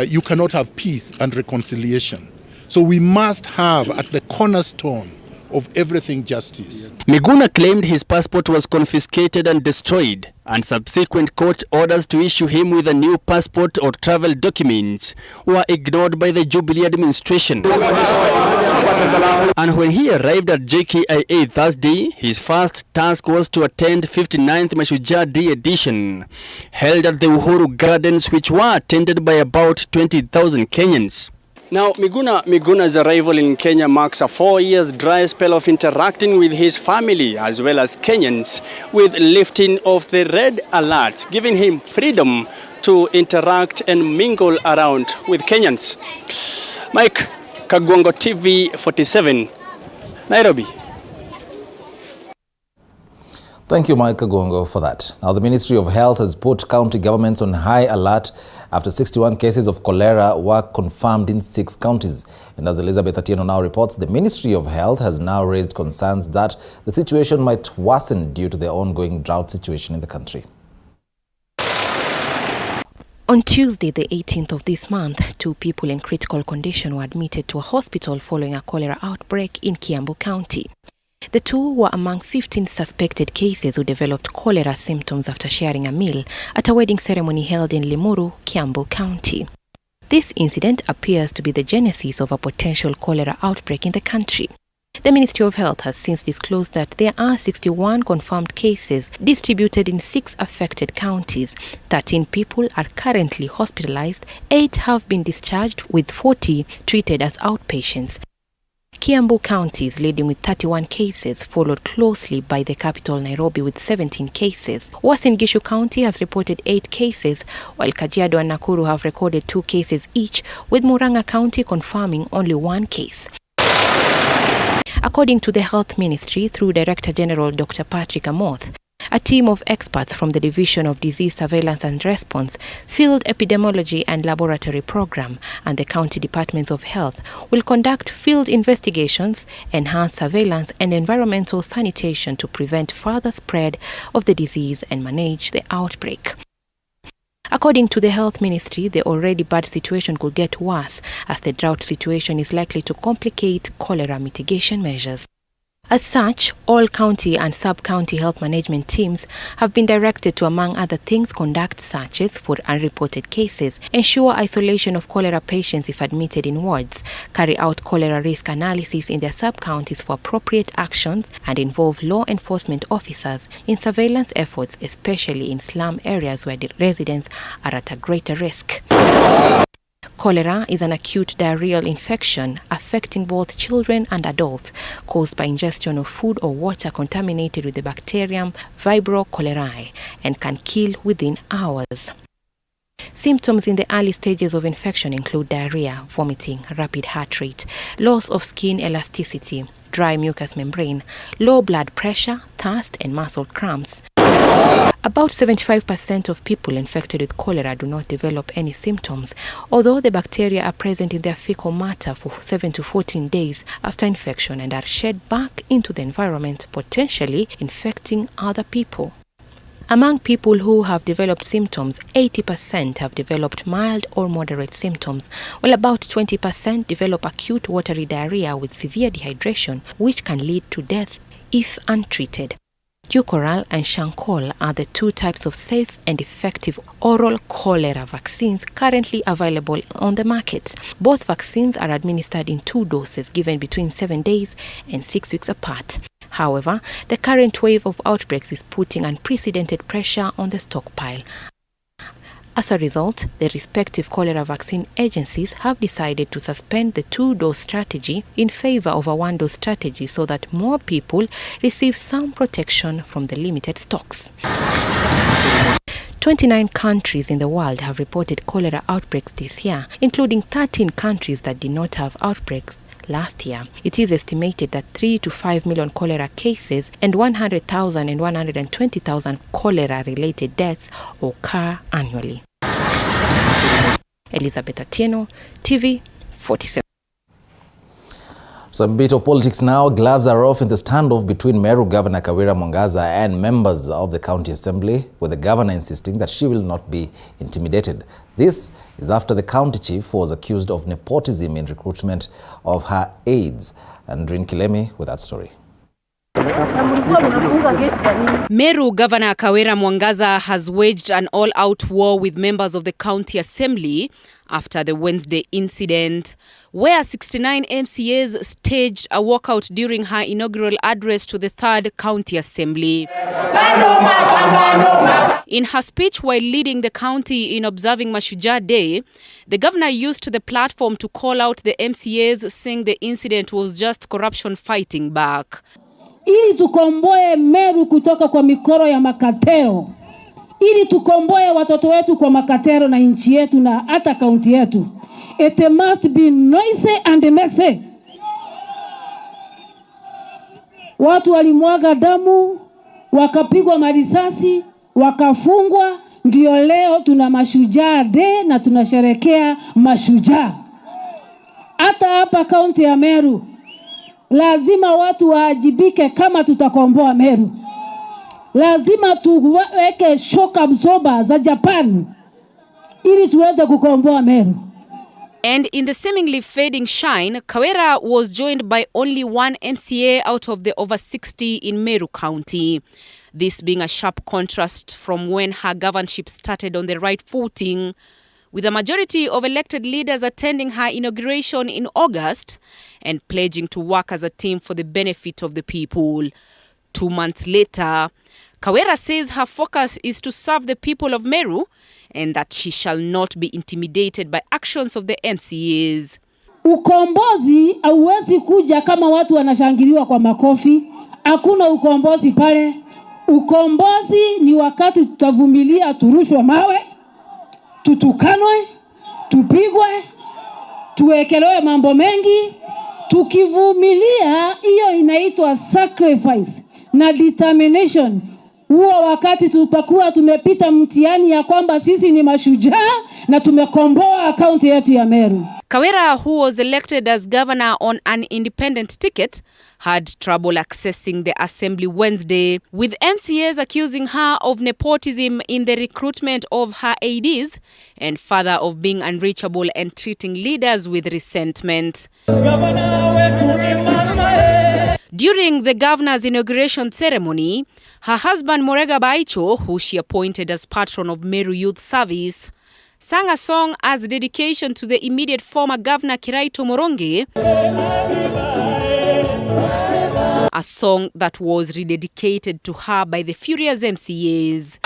you cannot have peace and reconciliation. So we must have at the cornerstone of everything justice. Miguna claimed his passport was confiscated and destroyed, and subsequent court orders to issue him with a new passport or travel documents were ignored by the Jubilee administration. And when he arrived at JKIA Thursday, his first task was to attend 59th Mashujaa Day edition, held at the Uhuru Gardens, which were attended by about 20,000 Kenyans. Now, Miguna's arrival in Kenya marks a 4 years dry spell of interacting with his family as well as Kenyans, with lifting of the red alerts, giving him freedom to interact and mingle around with Kenyans. Mike, GOtv 47, Nairobi. Thank you, Mike Kagongo, for that. Now, the Ministry of Health has put county governments on high alert after 61 cases of cholera were confirmed in 6 counties. And as Elizabeth Atieno now reports, the Ministry of Health has now raised concerns that the situation might worsen due to the ongoing drought situation in the country. On Tuesday, the 18th of this month, 2 people in critical condition were admitted to a hospital following a cholera outbreak in Kiambu County. The 2 were among 15 suspected cases who developed cholera symptoms after sharing a meal at a wedding ceremony held in Limuru, Kiambu County. This incident appears to be the genesis of a potential cholera outbreak in the country. The Ministry of Health has since disclosed that there are 61 confirmed cases distributed in 6 affected counties. 13 people are currently hospitalized, 8 have been discharged, with 40 treated as outpatients. Kiambu County is leading with 31 cases, followed closely by the capital Nairobi with 17 cases. Uasin Gishu County has reported 8 cases, while Kajiado and Nakuru have recorded 2 cases each, with Murang'a County confirming only 1 case. According to the Health Ministry, through Director General Dr. Patrick Amoth, a team of experts from the Division of Disease Surveillance and Response, Field Epidemiology and Laboratory Program, and the County Departments of Health will conduct field investigations, enhance surveillance and environmental sanitation to prevent further spread of the disease and manage the outbreak. According to the Health Ministry, the already bad situation could get worse as the drought situation is likely to complicate cholera mitigation measures. As such, all county and sub-county health management teams have been directed to, among other things, conduct searches for unreported cases, ensure isolation of cholera patients if admitted in wards, carry out cholera risk analysis in their sub-counties for appropriate actions, and involve law enforcement officers in surveillance efforts, especially in slum areas where the residents are at a greater risk. Cholera is an acute diarrheal infection affecting both children and adults, caused by ingestion of food or water contaminated with the bacterium Vibrio cholerae, and can kill within hours. Symptoms in the early stages of infection include diarrhea, vomiting, rapid heart rate, loss of skin elasticity, dry mucous membrane, low blood pressure, thirst, and muscle cramps. About 75% of people infected with cholera do not develop any symptoms, although the bacteria are present in their fecal matter for 7 to 14 days after infection and are shed back into the environment, potentially infecting other people. Among people who have developed symptoms, 80% have developed mild or moderate symptoms, while about 20% develop acute watery diarrhea with severe dehydration, which can lead to death if untreated. Dukoral and Shankol are the 2 types of safe and effective oral cholera vaccines currently available on the market. Both vaccines are administered in 2 doses given between 7 days and 6 weeks apart. However, the current wave of outbreaks is putting unprecedented pressure on the stockpile. As a result, the respective cholera vaccine agencies have decided to suspend the 2-dose strategy in favor of a 1-dose strategy so that more people receive some protection from the limited stocks. 29 countries in the world have reported cholera outbreaks this year, including 13 countries that did not have outbreaks last year. It is estimated that 3 to 5 million cholera cases and 100,000 and 120,000 cholera-related deaths occur annually. Elizabeth Atieno, TV 47. Some bit of politics now. Gloves are off in the standoff between Meru Governor Kawira Mwangaza and members of the County Assembly, with the governor insisting that she will not be intimidated. This is after the county chief was accused of nepotism in recruitment of her aides. And Rin Kilemi with that story. Meru Governor Kawira Mwangaza has waged an all-out war with members of the County Assembly after the Wednesday incident, where 69 MCAs staged a walkout during her inaugural address to the 3rd County Assembly. In her speech while leading the county in observing Mashujaa Day, the governor used the platform to call out the MCAs, saying the incident was just corruption fighting back. Ili tukomboe Meru kutoka kwa mikoro ya makatero, ili tukomboe watoto wetu kwa makatero na nchi yetu na hata kaunti yetu, it must be noisy and messy. Watu walimwaga damu, wakapigwa marisasi, wakafungwa, ndio leo tuna Mashujaa Day na tunasherekea mashujaa. Hata hapa kaunti ya Meru lazima watu waajibike kama tutakomboa Meru. Lazima tuweke shock absorber za Japan ili tuweze kukomboa Meru. And in the seemingly fading shine, Kawira was joined by only one MCA out of the over 60 in Meru County. This being a sharp contrast from when her governorship started on the right footing, with a majority of elected leaders attending her inauguration in August and pledging to work as a team for the benefit of the people. 2 months later, Kawira says her focus is to serve the people of Meru and that she shall not be intimidated by actions of the MCAs. Ukombozi hauwezi kuja kama watu wanashangiliwa kwa makofi. Hakuna ukombozi pale. Ukombozi ni wakati tutavumilia turushwe mawe, tutukanwe, tupigwe, tuwekelewe mambo mengi. Tukivumilia, hiyo inaitwa sacrifice na determination. Huo wakati tutakuwa tumepita mtihani ya kwamba sisi ni mashujaa na tumekomboa kaunti yetu ya Meru. Kawira, who was elected as governor on an independent ticket, had trouble accessing the assembly Wednesday, with MCAs accusing her of nepotism in the recruitment of her aides and further of being unreachable and treating leaders with resentment. During the governor's inauguration ceremony, her husband Morega Baicho, who she appointed as patron of Meru Youth Service, sang a song as dedication to the immediate former governor Kiraito Moronge, a song that was rededicated to her by the furious MCAs.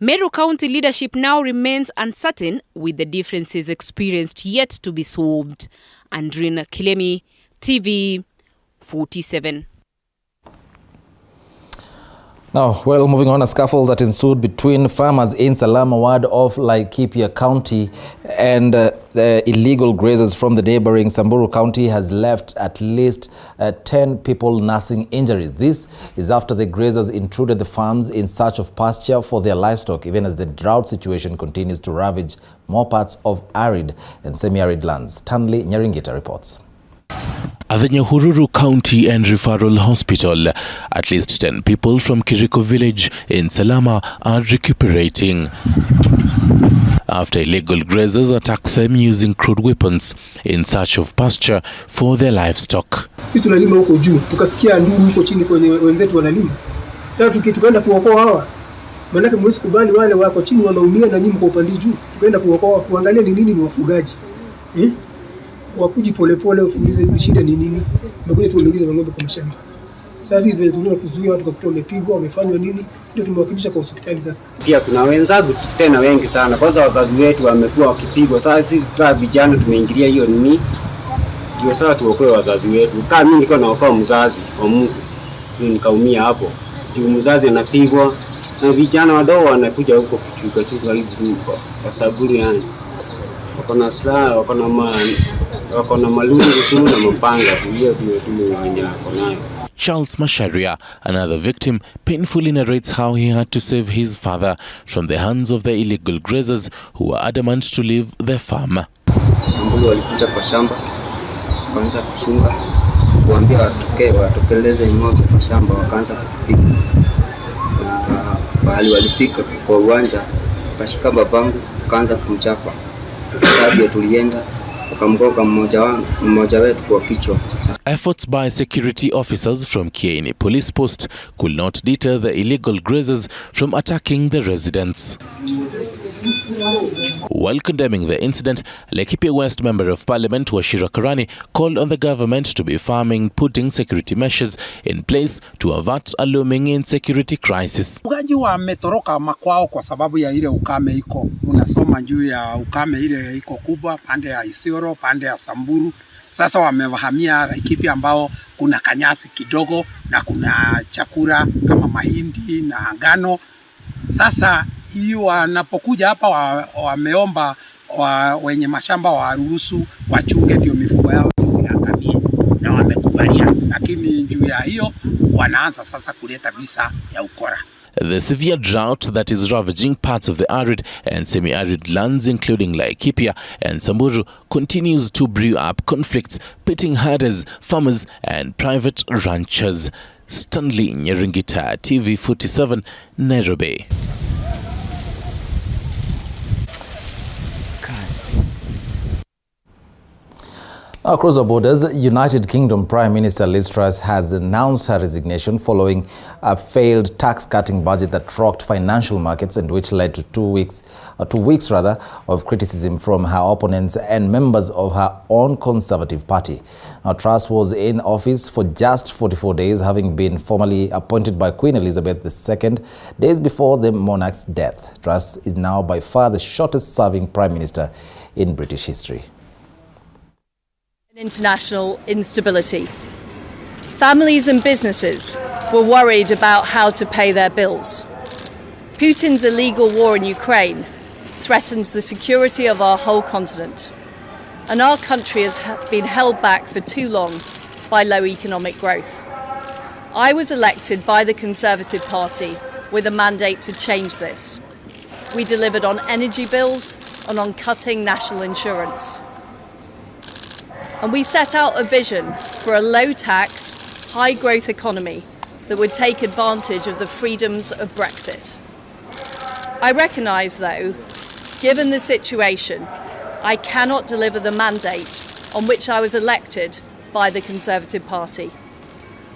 Meru County leadership now remains uncertain, with the differences experienced yet to be solved. Andrina Kilemi, TV 47. Now, well, moving on, a scuffle that ensued between farmers in Salama ward of Laikipia County and the illegal grazers from the neighboring Samburu County has left at least 10 people nursing injuries. This is after the grazers intruded the farms in search of pasture for their livestock, even as the drought situation continues to ravage more parts of arid and semi-arid lands. Stanley Nyaringita reports. At the Nyahururu County and Referral Hospital, at least 10 people from Kiriko village in Salama are recuperating after illegal grazers attacked them using crude weapons in search of pasture for their livestock. Sisi tunalima huko juu, tukasikia nduru huko chini kwenye wenzetu wanalima. Sasa tukaenda kuokoa hawa. Maana mwezi kubali wale wako chini wanaumia na nyinyi kwa upande juu. Tukaenda kuokoa, kuangalia ni nini ni wafugaji. Wakuji pole pole utuulize shida ni nini. Tunakuja tuulize ng'ombe kwa mashamba. Sasa hivi tunataka kuzuia watu kukuta wamepigwa, wamefanywa nini? Sisi tumewakilisha kwa hospitali sasa. Pia kuna wenzangu tena wengi sana. Kwanza wazazi wetu wamekuwa wakipigwa. Sasa sisi kama vijana tumeingilia hiyo nini? Ndio sasa tuokoe wazazi wetu. Kama mimi nilikuwa naokoa mzazi wa Mungu. Nikaumia hapo. Ndio mzazi anapigwa na vijana wadogo wanakuja huko kuchuka hivi kwa sababu yani. Wakona silaha, wakona malungu tu na mapanga tu, hiyo ndio wako nayo. Charles Masharia, another victim, painfully narrates how he had to save his father from the hands of the illegal grazers who were adamant to leave their farm. Samburu walikuja kwa shamba, wakaanza kuchunga, kuambia watokeleze ng'ombe kwa shamba, wakaanza kupiga. Bahali walifika kwa uwanja, wakashika babangu, wakaanza kumchapa. Sababu tulienda wakamgonga mmoja wetu kwa kichwa. Efforts by security officers from Kieni Police Post could not deter the illegal grazers from attacking the residents. While condemning the incident, Laikipia West Member of Parliament Wachira Karani called on the government to be farming, putting security measures in place to avert a looming insecurity crisis. Wafugaji wametoroka makwao kwa sababu ya ile ukame iko. Unasoma juu ya ukame ile iko kubwa pande ya Isiolo, pande ya Samburu. Sasa wamehamia Laikipia ambao kuna kanyasi kidogo na kuna chakula kama mahindi na ngano. Sasa hiyo wanapokuja hapa wameomba wenye mashamba waruhusu wachunge ndio mifugo yao isiangamie, na wamekubalia, lakini juu ya hiyo wanaanza sasa kuleta visa ya ukora. The severe drought that is ravaging parts of the arid and semi-arid lands including Laikipia and Samburu continues to brew up conflicts pitting herders, farmers and private ranchers. Stanley Nyeringita, TV47, Nairobi. Across the borders, United Kingdom Prime Minister Liz Truss has announced her resignation following a failed tax-cutting budget that rocked financial markets and which led to two weeks of criticism from her opponents and members of her own Conservative Party. Now, Truss was in office for just 44 days, having been formally appointed by Queen Elizabeth II days before the monarch's death. Truss is now by far the shortest-serving Prime Minister in British history. International instability. Families and businesses were worried about how to pay their bills. Putin's illegal war in Ukraine threatens the security of our whole continent, and our country has been held back for too long by low economic growth. I was elected by the Conservative Party with a mandate to change this. We delivered on energy bills and on cutting national insurance. And we set out a vision for a low-tax, high-growth economy that would take advantage of the freedoms of Brexit. I recognise, though, given the situation, I cannot deliver the mandate on which I was elected by the Conservative Party.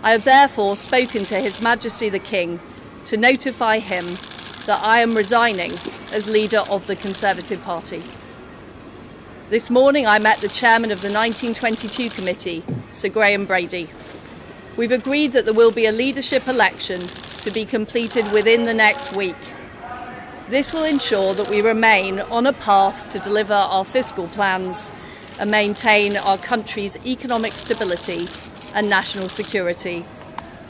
I have therefore spoken to His Majesty the King to notify him that I am resigning as leader of the Conservative Party. This morning I met the chairman of the 1922 committee, Sir Graham Brady. We've agreed that there will be a leadership election to be completed within the next week. This will ensure that we remain on a path to deliver our fiscal plans and maintain our country's economic stability and national security.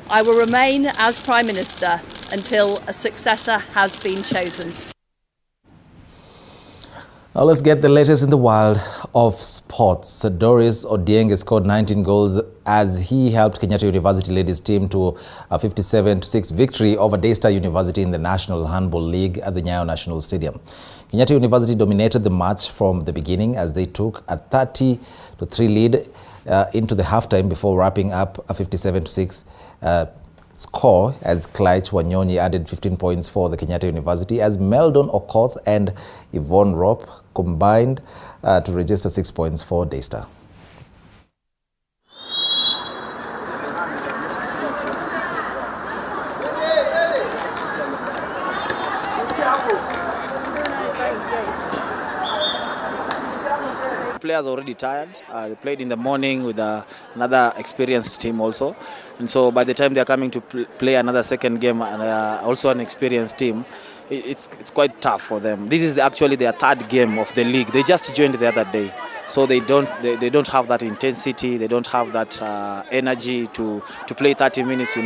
I will remain as Prime Minister until a successor has been chosen. Now let's get the latest in the world of sports. Doris Odieng scored 19 goals as he helped Kenyatta University ladies team to a 57-6 victory over DStv University in the National Handball League at the Nyayo National Stadium. Kenyatta University dominated the match from the beginning as they took a 30-3 lead into the halftime before wrapping up a 57-6 score as Clyde Wanyonyi added 15 points for the Kenyatta University as Meldon Okoth and Yvonne Rope combined to register 6 points for DStv. Players are already tired. They played in the morning with another experienced team also. And so by the time they are coming to play another second game and also an experienced team, it's quite tough for them. This is actually their third game of the league. They just joined the other day. So they don't have that intensity, they don't have that energy to play 30 minutes,